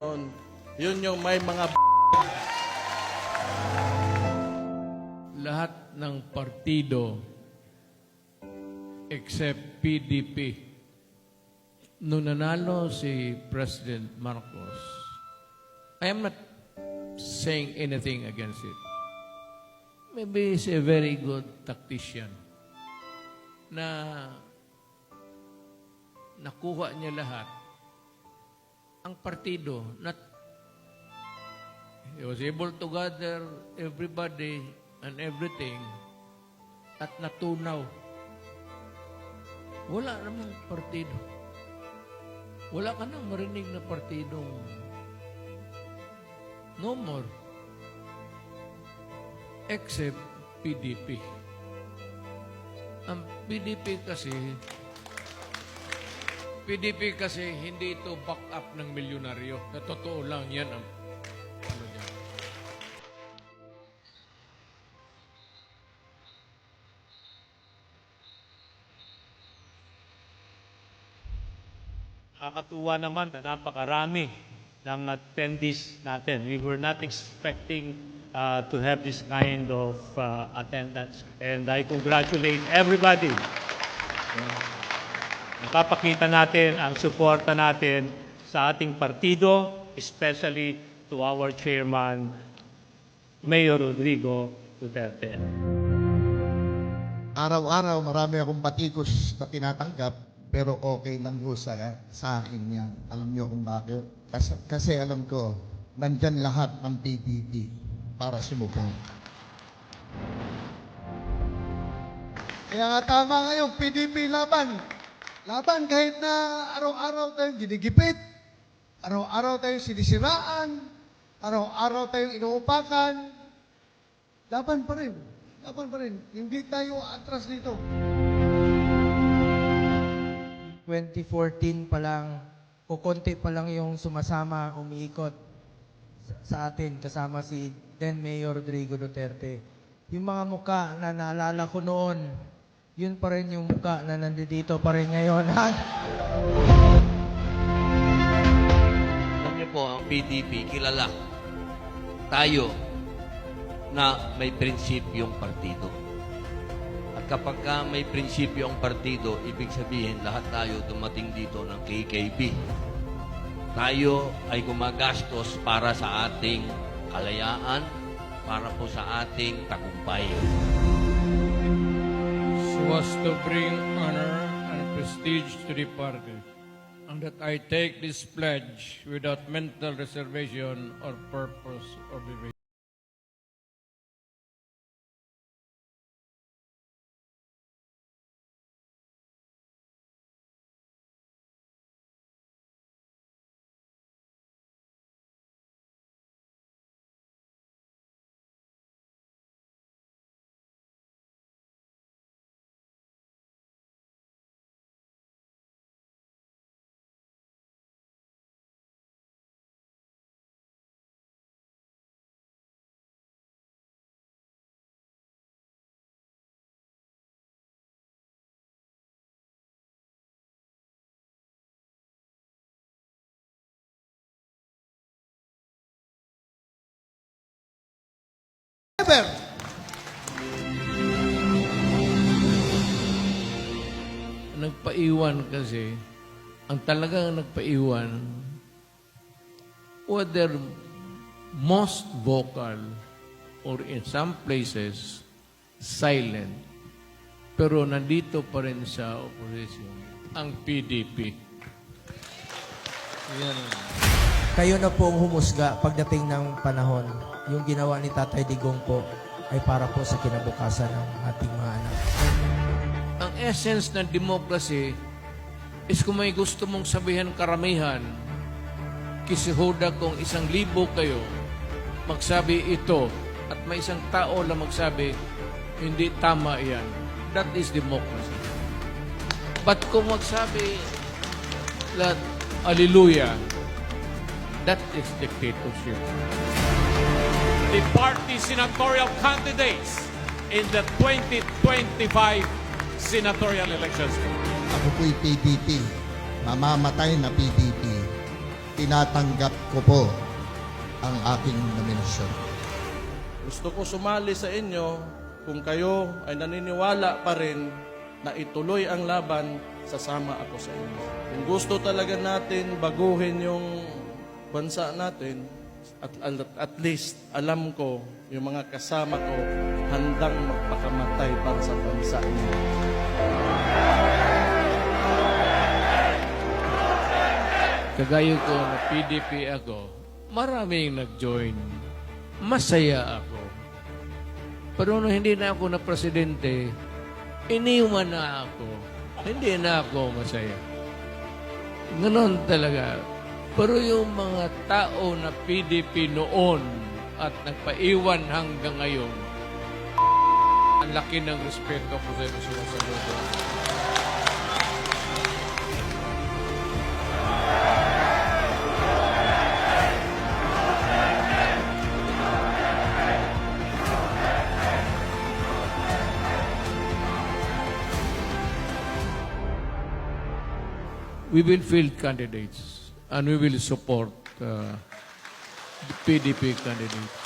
Yun yung may mga Lahat ng partido except PDP. Nung nanalo si President Marcos, I am not saying anything against it. Maybe he's a very good tactician na nakuha niya lahat. Ang partido, he was able to gather everybody and everything at natunaw. Wala namang partido. Wala ka nang marinig na partidong no more. Except PDP. Ang PDP kasi hindi ito back up ng milyonaryo. Na totoo lang yan ang ano niya. Nakakatuwa naman na napakarami ng attendees natin. We were not expecting to have this kind of attendance. And I congratulate everybody. Napapakita natin ang suporta natin sa ating partido, especially to our chairman, Mayor Rodrigo Duterte. Araw-araw marami akong patikos na tinatanggap, pero okay lang ho sa akin yan. Alam niyo kung bakit? Kasi alam ko, nandyan lahat ng PDP para sumubong. Kaya nga tama ngayon, PDP laban. Laban kahit na araw-araw tayong ginigipit, araw-araw tayong sinisiraan, araw-araw tayong inuupakan. Laban pa rin. Laban pa rin. Hindi tayo atras dito. 2014 pa lang, kukunti pa lang yung sumasama, umiikot sa atin, kasama si then Mayor Rodrigo Duterte. Yung mga muka na naalala ko noon, yun pa rin yung muka na nandito pa rin ngayon. Alam niyo po, ang PDP, kilala tayo na may prinsipyong partido. At kapag ka may prinsipyo ang partido, ibig sabihin lahat tayo dumating dito ng KKB. Tayo ay gumagastos para sa ating kalayaan, para po sa ating tagumpay. So as to bring honor and prestige to the party, and that I take this pledge without mental reservation or purpose of evasion. Never! Nagpaiwan kasi, ang talagang nagpaiwan, whether most vocal or in some places, silent. Pero nandito pa rin sa opposition, ang PDP. Yan. Kayo na po ang humusga pagdating ng panahon. Yung ginawa ni Tatay Digong po ay para po sa kinabukasan ng ating mga anak. Ang essence ng democracy is kung may gusto mong sabihin karamihan, kisihoda kung 1,000 kayo, magsabi ito, at may isang tao lang magsabi, hindi tama yan. That is democracy. But kung magsabi, hallelujah, that is dictatorship. The party senatorial candidates in the 2025 senatorial elections. Ako po'y PDP. Mamamatay na PDP. tinatanggap ko po ang aking nominasyon. Gusto ko sumali sa inyo kung kayo ay naniniwala pa rin na ituloy ang laban, sasama ako sa inyo. Kung gusto talaga natin baguhin yung bansa natin, at least alam ko yung mga kasama ko handang magpakamatay para sa bansa niyo. Kagayo ko na PDP ako, maraming nag-join. Masaya ako. Pero nung hindi na ako na presidente, iniwan na ako. Hindi na ako masaya. Ganon talaga. Pero yung mga tao na PDP noon at nagpaiwan hanggang ngayon, ang laki ng respeto ko sa iyo sinasaludo. We will field candidates and we will support the PDP candidates.